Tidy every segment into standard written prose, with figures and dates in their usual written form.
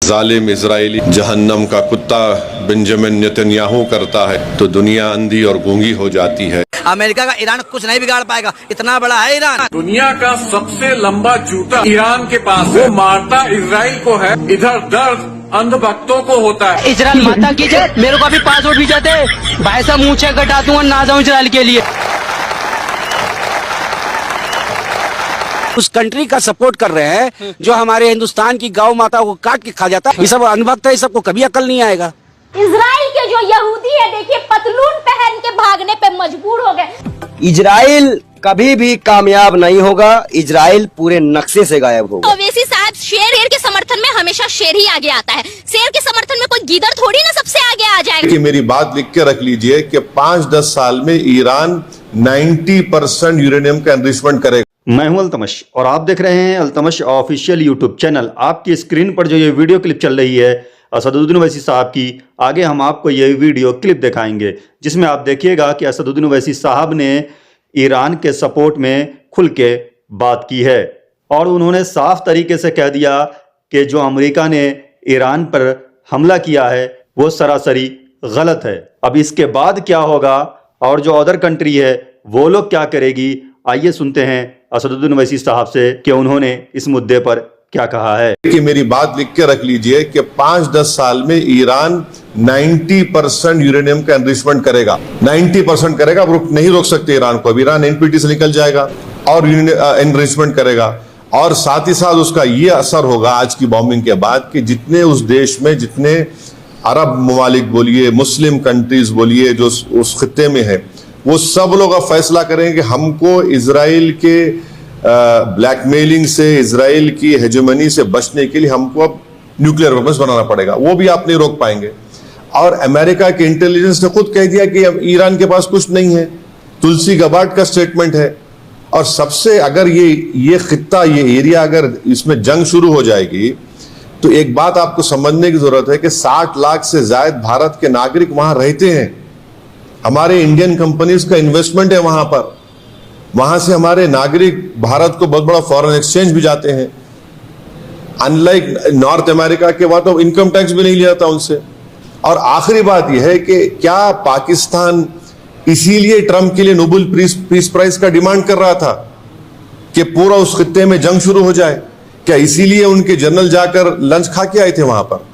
जालिम इजरायली जहन्नम का कुत्ता बेंजामिन नेतन्याहू करता है तो दुनिया अंधी और गूंगी हो जाती है। अमेरिका का ईरान कुछ नहीं बिगाड़ पाएगा, इतना बड़ा है ईरान। दुनिया का सबसे लंबा जूता ईरान के पास है, वो मारता इजराइल को है। इधर दर्द अंधभक्तों को होता है। इजराइल माता की जय। मेरे को अभी पासपोर्ट भी जाते भाई साहब, मुँह चेक कटा दूंगा ना जाऊँ इजराइल के लिए। उस कंट्री का सपोर्ट कर रहे हैं जो हमारे हिंदुस्तान की गौ माता को काट के खा जाता है। ये सब अनुभक्त है, ये सबको कभी अकल नहीं आएगा। इजराइल के जो यहूदी है, देखिए पतलून पहन के भागने पे मजबूर हो गए। इजराइल कभी भी कामयाब नहीं होगा, इजराइल पूरे नक्शे से गायब होगा। ओवैसी साहब, शेर के समर्थन में हमेशा शेर ही आगे आता है। शेर के समर्थन में कोई गीदड़ थोड़ी ना सबसे आगे आ जाएगा। कि मेरी बात लिख के रख लीजिए कि 5-10 साल में ईरान 90% यूरेनियम का एनरिचमेंट करेगा। मैं हूं अल्तमश और आप देख रहे हैं अल्तमश ऑफिशियल यूट्यूब चैनल। आपकी स्क्रीन पर जो ये वीडियो क्लिप चल रही है असदुद्दीन ओवैसी साहब की, आगे हम आपको ये वीडियो क्लिप दिखाएंगे जिसमें आप देखिएगा कि असदुद्दीन ओवैसी साहब ने ईरान के सपोर्ट में खुल के बात की है और उन्होंने साफ तरीके से कह दिया कि जो अमेरिका ने ईरान पर हमला किया है वो सरासरी गलत है। अब इसके बाद क्या होगा और जो अदर कंट्री है वो लोग क्या करेगी, आइए सुनते हैं असदुद्दीन ओवैसी साहब से कि उन्होंने इस मुद्दे पर क्या कहा है। कि मेरी बात लिख के रख लीजिए कि 5-10 साल में ईरान 90% यूरेनियम का एनरिचमेंट करेगा। 90% करेगा, नहीं रोक सकते ईरान को। अब ईरान एनपीटी से निकल जाएगा और एनरिचमेंट करेगा। और साथ ही साथ उसका ये असर होगा आज की बॉम्बिंग के बाद कि जितने उस देश में, जितने अरब ममालिक बोलिए, मुस्लिम कंट्रीज बोलिए, जो उस खित्ते में है, वो सब लोग अब फैसला करेंगे कि हमको इजराइल के ब्लैकमेलिंग से, इजराइल की हेजेमनी से बचने के लिए हमको अब न्यूक्लियर वेपन्स बनाना पड़ेगा। वो भी आप नहीं रोक पाएंगे। और अमेरिका के इंटेलिजेंस ने खुद कह दिया कि अब ईरान के पास कुछ नहीं है। तुलसी गबार्ड का स्टेटमेंट है। और सबसे अगर ये खित्ता, ये एरिया, अगर इसमें जंग शुरू हो जाएगी तो एक बात आपको समझने की जरूरत है कि 60 लाख से ज्यादा भारत के नागरिक वहां रहते हैं। हमारे इंडियन कंपनीज का इन्वेस्टमेंट है वहां पर। वहां से हमारे नागरिक भारत को बहुत बड़ा फॉरेन एक्सचेंज भी जाते हैं। अनलाइक नॉर्थ अमेरिका के बाद तो इनकम टैक्स भी नहीं लिया जाता उनसे। और आखिरी बात यह है कि क्या पाकिस्तान इसीलिए ट्रंप के लिए नोबेल पीस प्राइज का डिमांड कर रहा था कि पूरा उस खित्ते में जंग शुरू हो जाए? क्या इसीलिए उनके जनरल जाकर लंच खा के आए थे वहां पर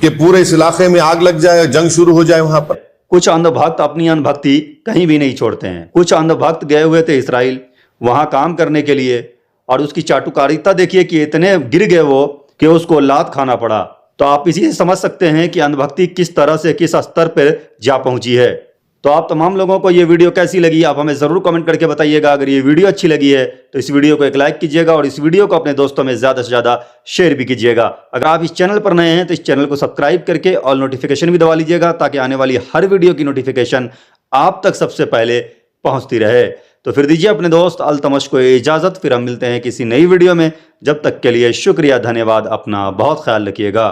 कि पूरे इस इलाके में आग लग जाए, जंग शुरू हो जाए वहां पर? कुछ अंधभक्त अपनी अनभक्ति कहीं भी नहीं छोड़ते हैं। कुछ अंधभक्त गए हुए थे इजराइल वहां काम करने के लिए और उसकी चाटुकारिता देखिए कि इतने गिर गए वो कि उसको लात खाना पड़ा। तो आप इसी से समझ सकते हैं कि अंधभक्ति किस तरह से, किस स्तर पर जा पहुंची है। तो आप तमाम लोगों को ये वीडियो कैसी लगी आप हमें ज़रूर कमेंट करके बताइएगा। अगर ये वीडियो अच्छी लगी है तो इस वीडियो को एक लाइक कीजिएगा और इस वीडियो को अपने दोस्तों में ज़्यादा से ज़्यादा शेयर भी कीजिएगा। अगर आप इस चैनल पर नए हैं तो इस चैनल को सब्सक्राइब करके ऑल नोटिफिकेशन भी दबा लीजिएगा ताकि आने वाली हर वीडियो की नोटिफिकेशन आप तक सबसे पहले पहुँचती रहे। तो फिर दीजिए अपने दोस्त अल्तमश को इजाज़त, फिर हम मिलते हैं किसी नई वीडियो में। जब तक के लिए शुक्रिया, धन्यवाद, अपना बहुत ख्याल रखिएगा।